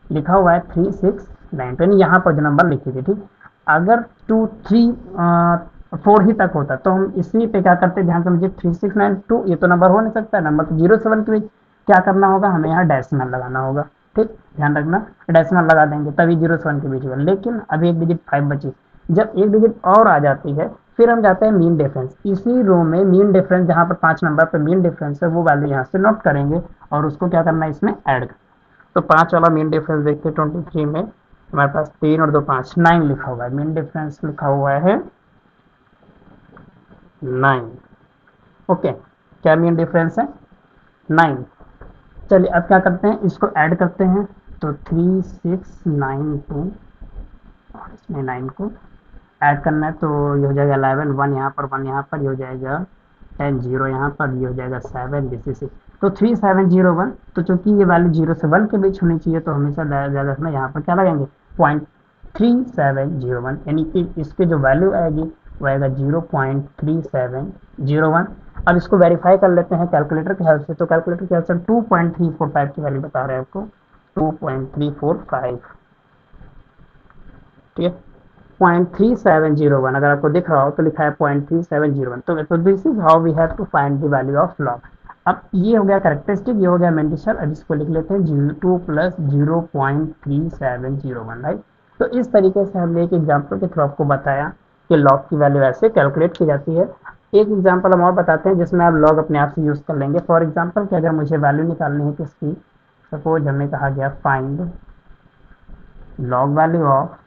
लिखा हुआ है 3 6 9 2 यानी यहाँ पर जो नंबर लिखी थी, ठीक। अगर 2 3 4 ही तक होता तो हम इसी पे क्या करते, ध्यान समझिए 3 6 9 2 ये तो नंबर हो नहीं सकता। नंबर तो 0 से 1 के बीच क्या करना होगा, हमें यहाँ डेसिमल लगाना होगा, ठीक। ध्यान रखना डेसिमल लगा देंगे तभी 0 से 1 के बीच होगा। लेकिन अभी एक डिजिट 5 बची, जब एक डिजिट और आ जाती है फिर हम जाते हैं मीन डिफरेंस। इसी रो में मीन डिफरेंस जहाँ पर 5 नंबर पर मीन डिफरेंस है वो वैल्यू यहाँ से नोट करेंगे और उसको क्या करना है इसमें ऐड करना। तो 5 वाला मीन डिफरेंस देखते हैं 23 में हमारे पास 3 और 2 5 9 लिखा हुआ है। मीन डिफरेंस लिखा हुआ है 9। ओके, क्या मीन डिफरेंस है 9। चलिए अब क्या करते हैं इसको ऐड करते हैं। तो 3 6 9 2 और इसमें 9 को ऐड करना है तो ये हो जाएगा 11 1 यहाँ पर 1 यहाँ पर, ये हो जाएगा 10 0 यहाँ पर, ये हो जाएगा 7 दिस इज 6। तो 3701। तो चूंकि ये वैल्यू 0 से 1 के बीच होनी चाहिए तो हमेशा ज़्यादा रखना, यहाँ पर क्या लगाएंगे 0.3701 यानी कि इसके जो वैल्यू आएगी वो आएगा 0.3701। अब इसको वेरीफाई कर लेते हैं कैलकुलेटर की हेल्प से। तो कैलकुलेटर की हेल्प से 2.345 की वैल्यू बता रहे हैं आपको 2.345, ठीक है। 0.3701 अगर आपको दिख रहा हो तो लिखा है 0.3701। तो this is how we have to find the value of log. अब ये हो गया कैरेक्टरिस्टिक, ये हो गया मेंटिशर। अब इसको लिख लेते हैं 2 प्लस 0.3701, राइट। तो इस तरीके से हमने एक एग्जाम्पल के थ्रू आपको बताया कि लॉग की वैल्यू ऐसे कैलकुलेट की जाती है। एक एग्जाम्पल हम और बताते हैं जिसमें आप लॉग अपने आप से यूज कर लेंगे। फॉर एग्जाम्पल कि अगर मुझे वैल्यू निकालनी है किसकी, सपोज हमें कहा गया find log value of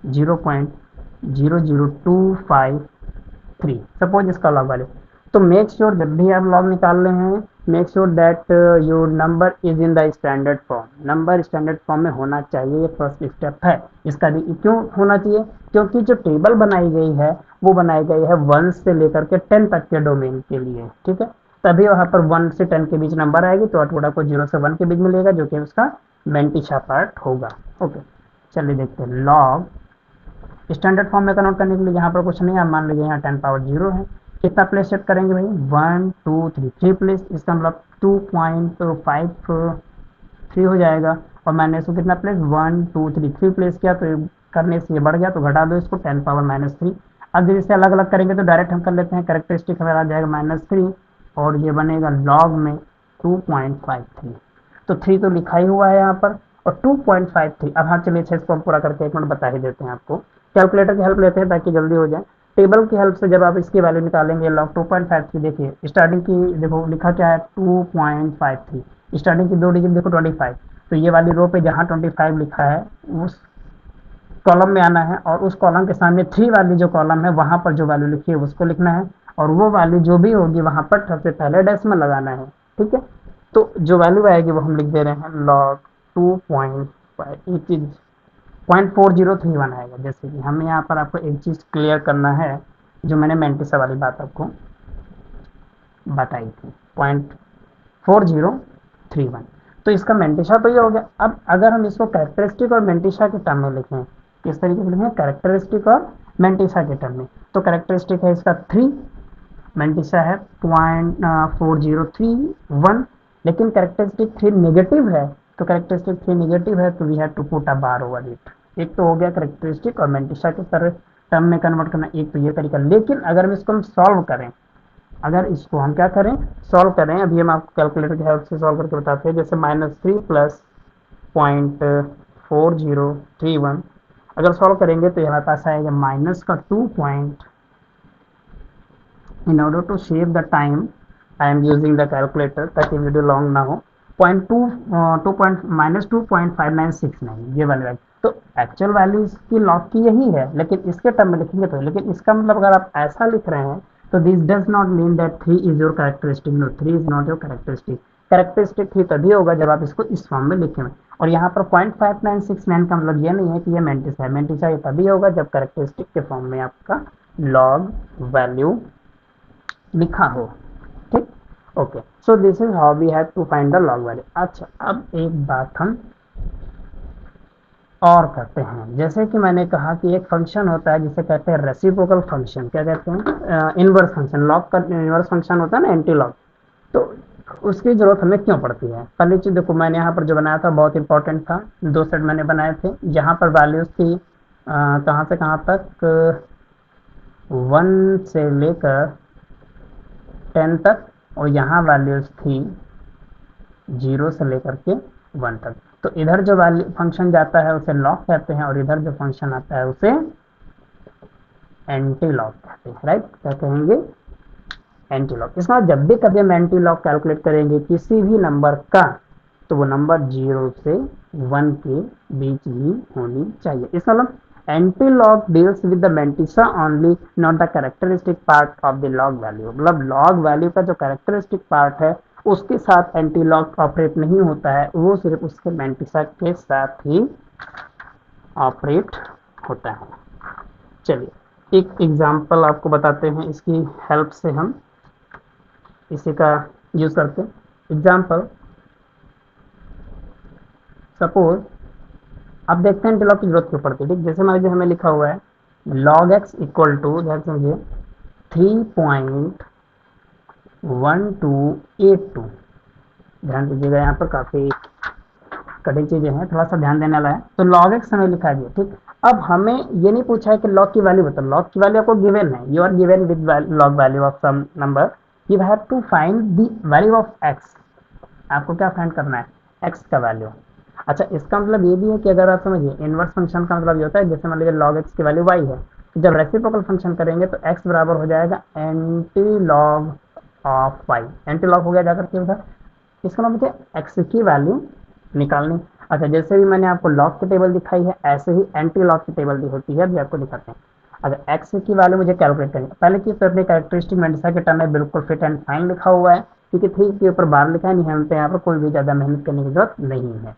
0.00253 suppose इसका लॉग वैल्यू। तो मेक श्योर जब भी आप लॉग निकाल रहे हैं make sure that your number is in the standard form. Number standard form में होना चाहिए, ये फर्स्ट स्टेप है इसका। भी क्यों होना चाहिए, क्योंकि जो टेबल बनाई गई है वो बनाई गई है 1 से लेकर के 10 तक के डोमेन के लिए, ठीक है। तभी वहां पर 1 से 10 के बीच नंबर आएगी तो अटोड़ा को 0 से 1 के बीच मिलेगा जो कि उसका मेंटिशा पार्ट होगा। ओके, चलिए देखते हैं लॉग स्टैंडर्ड फॉर्म में कन्वर्ट करने के लिए। यहाँ पर कुछ नहीं है, मान लीजिए यहाँ 10 पावर 0 है। कितना प्लेस सेट करेंगे भाई 1 2 3 3 प्लेस, इसका मतलब 2.53 हो जाएगा। और मैंने इसको कितना प्लेस 1 2 3 3 प्लेस किया तो करने से ये बढ़ गया तो घटा दो इसको 10 पावर -3। अब जब इसे अलग अलग करेंगे तो डायरेक्ट हम कर लेते हैं, कैरेक्टरिस्टिक हमारा आ जाएगा -3 और ये बनेगा लॉग में 2.53। तो 3 तो लिखा ही हुआ है यहाँ पर और 2.53। अब हाँ चलिए इसको हम पूरा करके एक मिनट बता ही देते हैं आपको। कैलकुलेटर की हेल्प लेते हैं ताकि जल्दी हो जाए। टेबल की हेल्प से जब आप इसकी वैल्यू निकालेंगे लॉग 2.53, देखिए स्टार्टिंग की देखो लिखा क्या है 2.53, स्टार्टिंग की 2 डिजिट देखो 25। तो ये वाली रो पे जहाँ 25 लिखा है उस कॉलम में आना है और उस कॉलम के सामने 3 वाली जो कॉलम है वहां पर जो वैल्यू लिखी है उसको लिखना है और वो वैल्यू जो भी होगी वहां पर सबसे पहले डेसिमल लगाना है, ठीक है। तो जो वैल्यू आएगी वो हम लिख दे रहे हैं log 2.5, एक चीज 0.4031 आएगा। जैसे कि हमें यहाँ पर आपको एक चीज क्लियर करना है, जो मैंने मेंटिसा वाली बात आपको बताई थी, 0.4031। तो इसका मेंटिसा तो ये हो गया। अब अगर हम इसको कैरेक्टरिस्टिक और मेंटिसा के टर्म में लिखें, किस तरीके से लिखें, कैरेक्टरिस्टिक और मेंटिसा के टर्म में, तो कैरेक्टरिस्टिक है इसका 3, मेंटिसा है 0.4031, लेकिन कैरेक्टरिस्टिक 3 नेगेटिव है, तो कैरेक्टरिस्टिक 3 नेगेटिव है तो we have to put a bar over it. एक तो हो गया कैरेक्टरिस्टिक और मेंटिसा के तरह टर्म में कन्वर्ट करना, एक तो ये तरीका। लेकिन अगर हम इसको सॉल्व करें, अगर इसको हम क्या करें, सॉल्व करें, अभी हम आपको कैलकुलेटर की हेल्प से सॉल्व करके बताते हैं। जैसे -3 प्लस 0.4031, अगर सॉल्व करेंगे तो हमारे पास आएगा माइनस का 2 point. In order to save the time, I am using the calculator ताकि वीडियो लॉन्ग ना हो। Point two two point minus 2.5969 ये वाली वैल्यू, तो एक्चुअल वैल्यू इसकी लॉग की यही है, लेकिन इसके टर्म में लिखेंगे तो। लेकिन इसका मतलब अगर आप ऐसा लिख रहे हैं तो this does not mean that 3 is your characteristic. No, 3 is not your characteristic. Characteristic 3 तभी होगा जब आप इसको इस फॉर्म में लिखेंगे। और यहाँ पर 0.5969 का मतलब ये नहीं है कि ये मेंटिसा है। मेंटिसा ये तभी होगा जब कैरेक्टरिस्टिक के फॉर्म में आपका लॉग वैल्यू लिखा हो। ठीक, okay. So this is how we have to find the log value. अच्छा, अब एक बात हम और करते हैं। जैसे कि मैंने कहा कि एक फंक्शन होता है जिसे कहते हैं रेसिप्रोकल फंक्शन। क्या कहते हैं? Inverse function. लॉग का इनवर्स फंक्शन होता है ना, एंटी लॉग। तो उसकी जरूरत हमें क्यों पड़ती है? पहली चीज देखो, मैंने यहाँ पर जो बनाया था बहुत इंपॉर्टेंट था। 2 सेट मैंने बनाए थे जहाँ पर वैल्यूज थी कहाँ से कहाँ तक, 1 से लेकर 10 तक, और यहाँ वैल्यूज थी 0 से लेकर के 1 तक। तो इधर जो वैल्यू फंक्शन जाता है उसे लॉग कहते हैं, और इधर जो फंक्शन आता है उसे एंटी लॉग कहते हैं। राइट, क्या कहेंगे? Anti log. इसका जब भी कभी हम एंटी लॉग कैलकुलेट करेंगे किसी भी नंबर का, तो वो नंबर 0 से 1 के बीच ही होनी चाहिए। इसका मतलब anti-log deals with the mantissa only, not the characteristic part of the log value। मतलब लॉग वैल्यू का जो कैरेक्टरिस्टिक पार्ट है उसके साथ एंटी-लॉग ऑपरेट नहीं होता है, वो सिर्फ उसके मेंटिसा के साथ ही ऑपरेट होता है। चलिए एक एग्जांपल आपको बताते हैं, इसकी हेल्प से हम इसी का यूज करते हैं। एग्जांपल, सपोज अब देखते हैं एंटी-लॉग की जरूरत क्यों पड़ती है। ठीक, जैसे मान लीजिए हमें लिखा हुआ है log x इक्वल टू, ध्यान समझिए, 3.1282। ध्यान दीजिएगा, यहाँ पर काफी कठिन चीजें हैं, थोड़ा सा ध्यान देने वाला है। तो log x हमें लिखा है। ठीक, अब हमें ये नहीं पूछा है कि log की वैल्यू बताओ। log की वैल्यू आपको गिवन है, you are given with log value of some number, you have to find the value of x। आपको क्या फाइंड करना है? x का वैल्यू। अच्छा, इसका मतलब ये भी है कि अगर आप समझिए इनवर्स फंक्शन का मतलब ये होता है, जैसे मान लीजिए log x की वैल्यू y है, तो जब रेसिप्रोकल फंक्शन करेंगे तो x बराबर हो जाएगा anti log of y। Anti log हो गया जाकर के उधर। इसका मतलब है x की वैल्यू निकालनी। अच्छा, जैसे भी मैंने आपको लॉग की टेबल दिखाई है, ऐसे ही एंटी लॉग की टेबल भी होती है, अभी आपको दिखाते हैं। अगर x की वैल्यू मुझे कैलकुलेट करनी है, पहले चीज तो अपने कैरेक्टरिस्टिक मेंटिसा के टर्म में बिल्कुल फिट एंड फाइन लिखा हुआ है, क्योंकि 3 के ऊपर बार लिखा है, नहीं हम पे यहाँ पर कोई भी ज्यादा मेहनत करने की जरूरत नहीं है।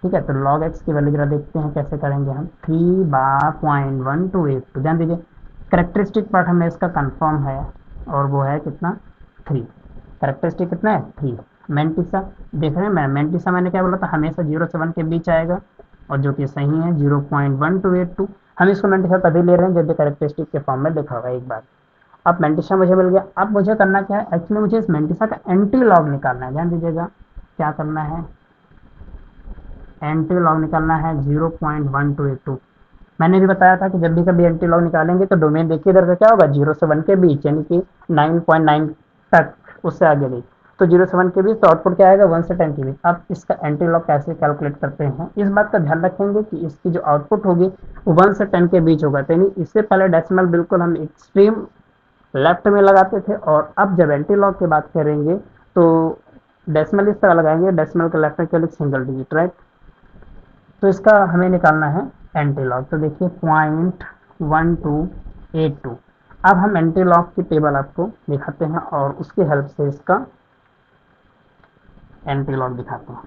ठीक है, तो log x की वैल्यू जरा देखते हैं कैसे करेंगे हम। 3/.1282। ध्यान दीजिए, कैरेक्टरिस्टिक पार्ट हमें इसका कंफर्म है, और वो है कितना? 3। कैरेक्टरिस्टिक कितना है? 3। मेंटिसा देख रहे हैं, मेंटिसा मैंने क्या बोला था, हमेशा 0 से 1 के बीच आएगा, और जो कि सही है 0.1282। हम इसको मेंटिसा तभी ले रहे हैं जब कैरेक्टरिस्टिक के फॉर्म में लिखा होगा एक बार। अब मेंटिसा मुझे मिल गया। अब मुझे करना क्या है? एक्चुअली मुझे इस मेंटिसा का एंटी लॉग निकालना है। ध्यान दीजिएगा क्या करना है, एंटी लॉग निकालना है 0.1282। मैंने भी बताया था कि जब भी कभी एंटी लॉग निकालेंगे तो डोमेन देखिए इधर का क्या होगा, 0 से 1 के बीच, यानी कि 9.9 तक, उससे आगे नहीं। तो 0 से 1 के बीच, तो आउटपुट क्या आएगा? 1 से 10 के बीच। अब इसका एंटी लॉग कैसे कैलकुलेट करते हैं, इस बात का ध्यान रखेंगे कि इसकी जो आउटपुट होगी वो 1 से 10 के बीच होगा। यानी इससे पहले डेसिमल बिल्कुल हम एक्सट्रीम लेफ्ट में लगाते थे, और अब जब एंटी लॉग की बात करेंगे तो डेसिमल इस तरह लगाएंगे, डेसिमल के लेफ्ट में केवल सिंगल डिजिट। राइट, तो इसका हमें निकालना है एंटी लॉग। तो देखिए 0.1282। अब हम एंटी लॉग की टेबल आपको दिखाते हैं और उसकी हेल्प से इसका एंटी लॉग दिखाते हैं।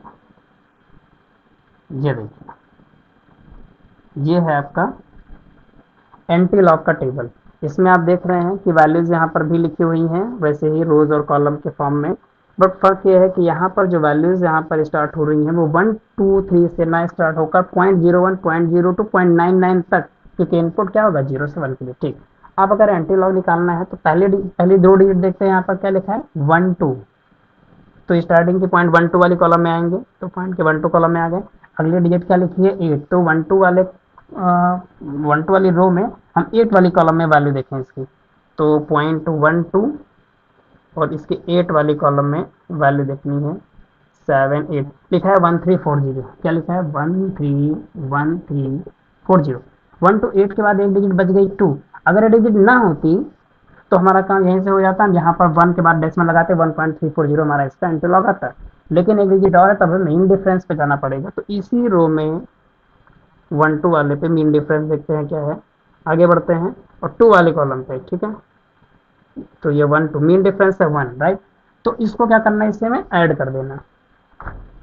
ये देखिए, ये है आपका एंटी लॉग का टेबल। इसमें आप देख रहे हैं कि वैल्यूज यहाँ पर भी लिखी हुई हैं वैसे ही रोज और कॉलम के फॉर्म में, बट फर्क ये है कि यहाँ पर जो वैल्यूज यहाँ पर स्टार्ट हो रही हैं वो 1 2 3 से ना स्टार्ट होकर 0.01 0.02 0.99 तक, क्योंकि इनपुट क्या होगा 0 से 1 के लिए। ठीक, अब अगर एंटी लॉग निकालना है तो पहली दो डिजिट देखते हैं यहाँ पर क्या लिखा है 1 2, तो स्टार्टिंग की 0.12 वाली कॉलम में आएंगे तो पॉइंट के 1 2 कॉलम में आ गए। अगली डिजिट क्या लिखी है 8, तो 1 2 वाले 1 2 वाली रो में हम 8 वाली कॉलम में वैल्यू देखें इसकी, तो 0.12 और इसके 8 वाली कॉलम में वैल्यू देखनी है 7 8, लिखा है 1340। क्या लिखा है 131340। 1 to 8 के बाद एक डिजिट बच गई 2, अगर ये डिजिट ना होती तो हमारा काम यहीं से हो जाता है, यहाँ पर 1 के बाद डेसिमल लगाते 1.340 हमारा इसका एंटी लॉग आता। लेकिन एक डिजिट और है तब हमें मीन डिफरेंस पे जाना पड़ेगा, तो इसी रो में 1 2 वाले पे मीन डिफरेंस देखते हैं क्या है, आगे बढ़ते हैं और 2 वाले कॉलम पे। ठीक है, तो ये 1 2 मीन डिफरेंस है 1, राइट। तो इसको क्या करना है, इससे हमें ऐड कर देना,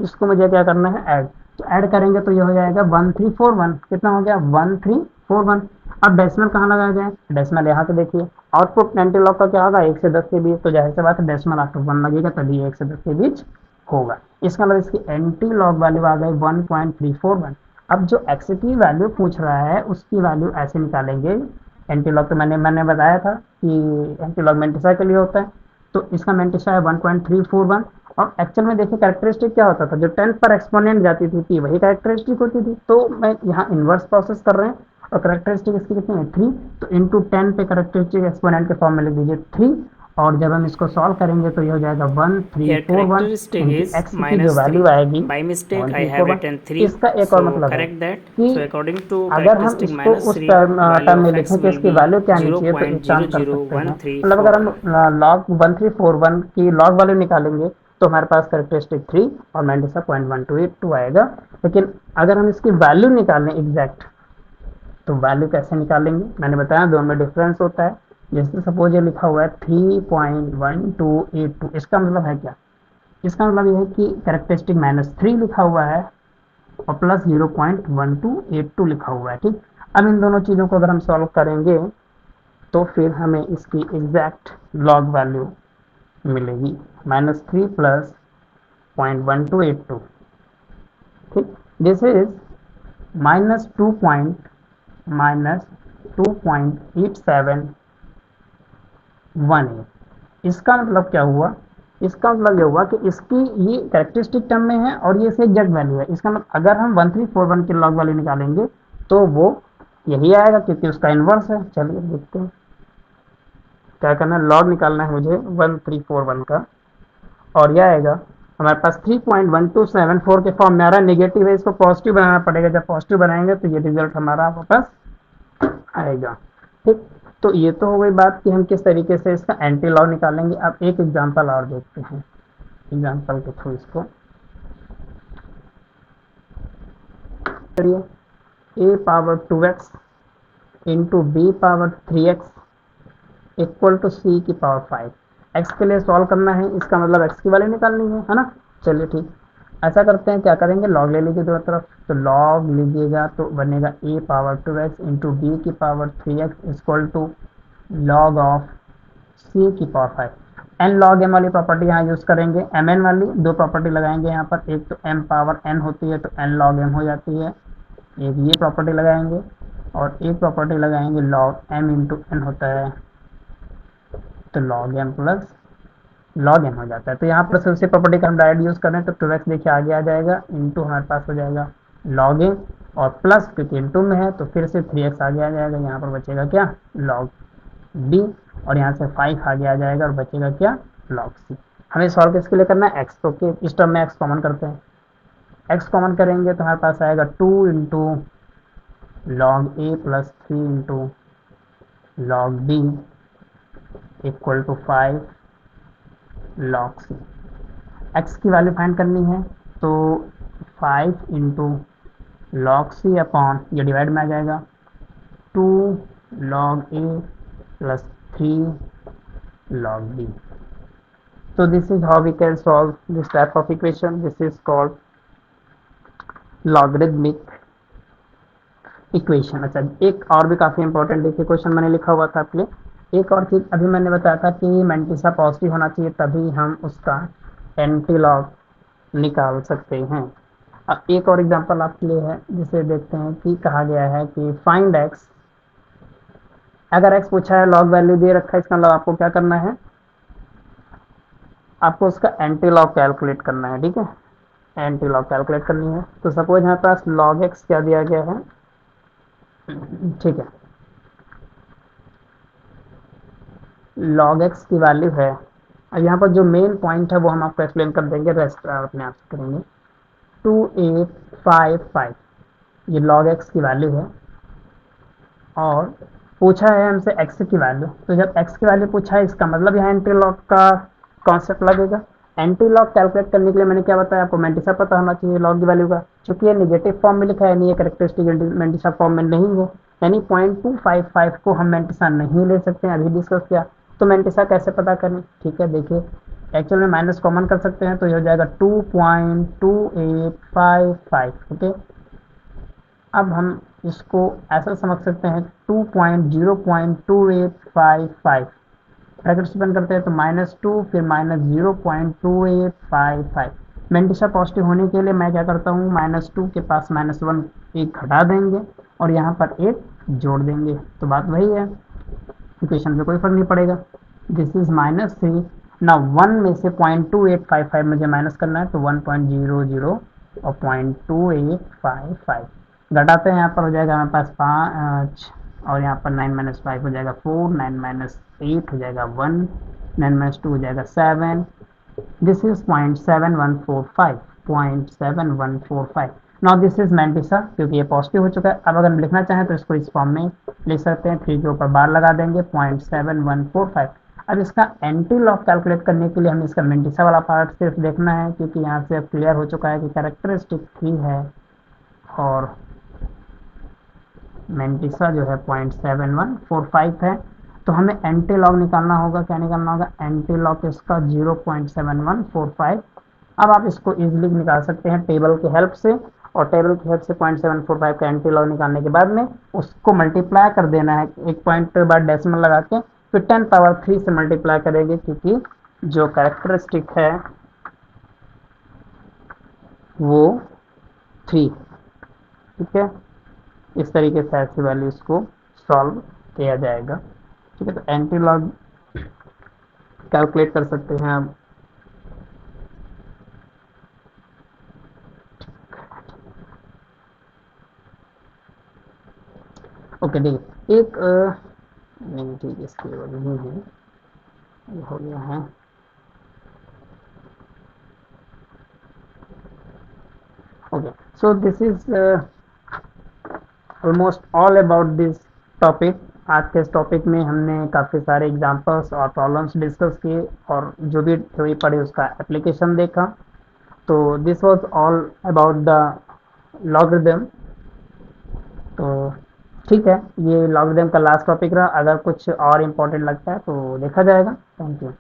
इसको मुझे क्या करना है ऐड, तो ऐड करेंगे तो ये हो जाएगा 1341। कितना हो गया 1341। अब डेसिमल कहाँ लगाया जाए, डेसिमल यहाँ से देखिए, आउटपुट एंटी लॉग का क्या होगा 1 से 10 के बीच, तो जाहिर सी बात है डेसिमल आफ्टर 1 लगेगा तभी 1 से 10 के बीच होगा। इसका मतलब इसकी एंटी लॉग वैल्यू आ गई 1.341। अब जो एक्स की वैल्यू पूछ रहा है उसकी वैल्यू ऐसे निकालेंगे, एंटी लॉग तो मैंने बताया था कि एंटी लॉग मेंटिसा के लिए होता है, तो इसका मेंटिसा है 1.341। और एक्चुअल में देखिए कैरेक्टरिस्टिक क्या होता था, जो 10 पर एक्सपोनेंट जाती थी वही कैरेक्टरिस्टिक होती थी, तो मैं यहाँ इन्वर्स प्रोसेस कर रहे हैं और कैरेक्टरिस्टिक इसकी कितनी है 3, तो इंटू 10 पे कैरेक्टरिस्टिक एक्सपोनेंट के फॉर्म में लिख दीजिए 3, और जब हम इसको सॉल्व करेंगे तो ये हो जाएगा 1341 इनकी एक्स की जो वैल्यू आएगी 1341। इसका एक और मतलब है कि अगर हम इसको उस टर्म में लिखें कि इसकी वैल्यू क्या आनी चाहिए, तो एक काम कर सकते हैं, मतलब अगर हम लॉग 1341 की लॉग वैल्यू निकालेंगे तो हमारे पास कैरेक्टरिस्टिक 3 और मेंटिसा 0.1282 आएगा। लेकिन अगर हम इसकी वैल्यू निकालें एग्जैक्ट, तो वैल्यू कैसे निकालेंगे, मैंने बताया दोनों में डिफरेंस होता है। जैसे सपोज ये लिखा हुआ है 3.1282, इसका मतलब है क्या, इसका मतलब यह है कि कैरेक्टरिस्टिक -3 लिखा हुआ है और प्लस 0.1282 लिखा हुआ है। ठीक, अब इन दोनों चीज़ों को अगर हम सॉल्व करेंगे तो फिर हमें इसकी एग्जैक्ट लॉग वैल्यू मिलेगी -3 प्लस 0.1282। ठीक, दिस इज -2.8718। इसका मतलब क्या हुआ, इसका मतलब ये हुआ कि इसकी ये कैरेक्टरिस्टिक टर्म में है और ये इसकी एग्जैक्ट वैल्यू है। इसका मतलब अगर हम 1341 की लॉग वैल्यू निकालेंगे तो वो यही आएगा क्योंकि उसका इन्वर्स है। चलिए देखते हैं क्या करना है, लॉग निकालना है मुझे 1341 का, और यह आएगा हमारे पास 3.1274 के फॉर्म में आ रहा है, नेगेटिव है, इसको पॉजिटिव बनाना पड़ेगा, जब पॉजिटिव बनाएंगे तो ये रिजल्ट हमारा वापस आएगा। ठीक, तो ये तो हो गई बात कि हम किस तरीके से इसका एंटी लॉग निकालेंगे। अब एक एग्जांपल और देखते हैं, एग्जांपल के थ्रू इसको करिए। a power 2x into B power 3x equal to C की पावर 5। x के लिए सॉल्व करना है, इसका मतलब x की वैल्यू निकालनी है ना। चलिए ठीक, ऐसा करते हैं, क्या करेंगे लॉग ले लीजिए दोनों तरफ, तो लॉग लीजिएगा तो बनेगा a power 2x into B की power 3x equal to log of c की पावर 5। n लॉग m वाली प्रॉपर्टी यहाँ यूज़ करेंगे, mn वाली दो प्रॉपर्टी लगाएंगे यहाँ पर, एक तो m पावर n होती है तो n लॉग m हो जाती है, एक ये प्रॉपर्टी लगाएंगे और एक प्रॉपर्टी लगाएंगे लॉग m इंटू n होता है तो log m plus log m हो जाता है। तो यहाँ पर सबसे प्रॉपर्टी का हम डायरेक्ट यूज़ करें तो 2x देखिए आगे आ जाएगा, इंटू हमारे पास हो जाएगा लॉग m और प्लस क्योंकि इंटू में है तो फिर से 3x आगे आ जाएगा, यहाँ पर बचेगा क्या लॉग b, और यहाँ से 5 आगे आ जाएगा और बचेगा क्या लॉग c। हमें सॉल्व किसके लिए करना है x, तो इस टर्म में x कॉमन करते हैं, x कॉमन करेंगे तो हमारे पास आएगा 2 into log a plus 3 into log b equal to 5 log c। x की वैल्यू फाइंड करनी है तो 5 इंटू लॉग c अपॉन ये डिवाइड में आ जाएगा 2 log a plus 3 log b। So this is how we can solve this type of equation. This is called logarithmic equation. अच्छा, एक और भी काफी इंपॉर्टेंट देखिए क्वेश्चन मैंने लिखा हुआ था आपके लिए। एक और चीज अभी मैंने बताया था कि मैंटिसा पॉजिटिव होना चाहिए तभी हम उसका एंटीलॉग निकाल सकते हैं। अब एक और एग्जांपल आपके लिए है जिसे देखते हैं कि कहा गया है कि फाइंड एक्स। अगर एक्स पूछा है, लॉग वैल्यू दे रखा है, इसका मतलब आपको क्या करना है, आपको उसका एंटीलॉग कैलकुलेट करना है। ठीक है, एंटीलॉग कैलकुलेट करनी है। तो सपोज हमारे पास लॉग एक्स क्या दिया गया है, ठीक है, लॉग एक्स की वैल्यू है। अब यहाँ पर जो मेन पॉइंट है वो हम आपको एक्सप्लेन कर देंगे, रेस्ट अपने आप से करेंगे। 2855 ये लॉग एक्स की वैल्यू है और पूछा है हमसे एक्स की वैल्यू। तो जब एक्स की वैल्यू पूछा है, इसका मतलब यहाँ एंटी लॉग का कॉन्सेप्ट लगेगा। एंटी लॉग कैलकुलेट करने के लिए मैंने क्या बताया आपको, मैंटिसा पता होना चाहिए लॉग की वैल्यू का। चूंकि ये नेगेटिव फॉर्म में लिखा है, नहीं ये कैरेक्टरिस्टिक मैंटिसा फॉर्म में नहीं है, यानी 0.255 को हम मैंटिसा नहीं ले सकते हैं, अभी डिस्कस किया। तो मैंटिसा कैसे पता करें, ठीक है, देखिए एक्चुअल में माइनस कॉमन कर सकते हैं, तो ये हो जाएगा 2.2855। ओके, अब हम इसको ऐसा समझ सकते हैं 2.0.2855 ब्रैकेट्स ओपन करते हैं तो -2 फिर -0.2855। मैंटिसा पॉजिटिव होने के लिए मैं क्या करता हूँ, -2 के पास -1 एक घटा देंगे और यहाँ पर एक जोड़ देंगे, तो बात वही है, इक्वेशन में कोई फर्क नहीं पड़ेगा। दिस इज -3 ना 1 में से 0.2855 मुझे माइनस करना है, तो 1.00 और 0.2855 घटाते हैं, यहाँ पर हो जाएगा हमारे पास 5 और यहाँ पर 9 - 5 हो जाएगा 4, 9 - 8 हो जाएगा 1, 9 - 2 हो जाएगा 7। This is 0.7145, 0.7145। Now this is mantissa, क्योंकि ये पॉजिटिव हो चुका है। अब अगर हम लिखना चाहें तो इसको इस फॉर्म में लिख सकते हैं, 3 के ऊपर बार लगा देंगे, 0.7145। अब इसका एंटी लॉग कैलकुलेट करने के लिए हमें इसका मैंटिसा वाला पार्ट सिर्फ देखना है, क्योंकि यहाँ से अब क्लियर हो चुका है कि कैरेक्टरिस्टिक 3 है और मैंटिसा जो है 0.7145 है। तो हमें एंटी लॉग निकालना होगा, क्या निकालना होगा, एंटी लॉग इसका 0.7145। अब आप इसको इजीली निकाल सकते हैं टेबल की हेल्प से, और टेबल की हेल्प से 0.745 का एंटी लॉग निकालने के बाद में उसको मल्टीप्लाई कर देना है, एक पॉइंट के बाद डेसिमल लगा के, फिर 10³ से मल्टीप्लाई करेंगे, क्योंकि जो कैरेक्टरिस्टिक है वो 3। ठीक है, इस तरीके से ऐसी वैल्यूज को सॉल्व किया जाएगा। ठीक है, तो एंटी लॉग कैलकुलेट कर सकते हैं आप। ओके, ठीक है, एक नहीं ठीक है, इसके बाद नहीं है, ये हो गया है। Okay, so this is almost all about this topic. आज के इस टॉपिक में हमने काफ़ी सारे एग्जांपल्स और प्रॉब्लम्स डिस्कस किए और जो भी थ्योरी पढ़ी उसका एप्लीकेशन देखा। तो this was all about the logarithm. तो ठीक है, ये लॉगरिदम का लास्ट टॉपिक रहा। अगर कुछ और इम्पोर्टेंट लगता है तो देखा जाएगा। Thank you.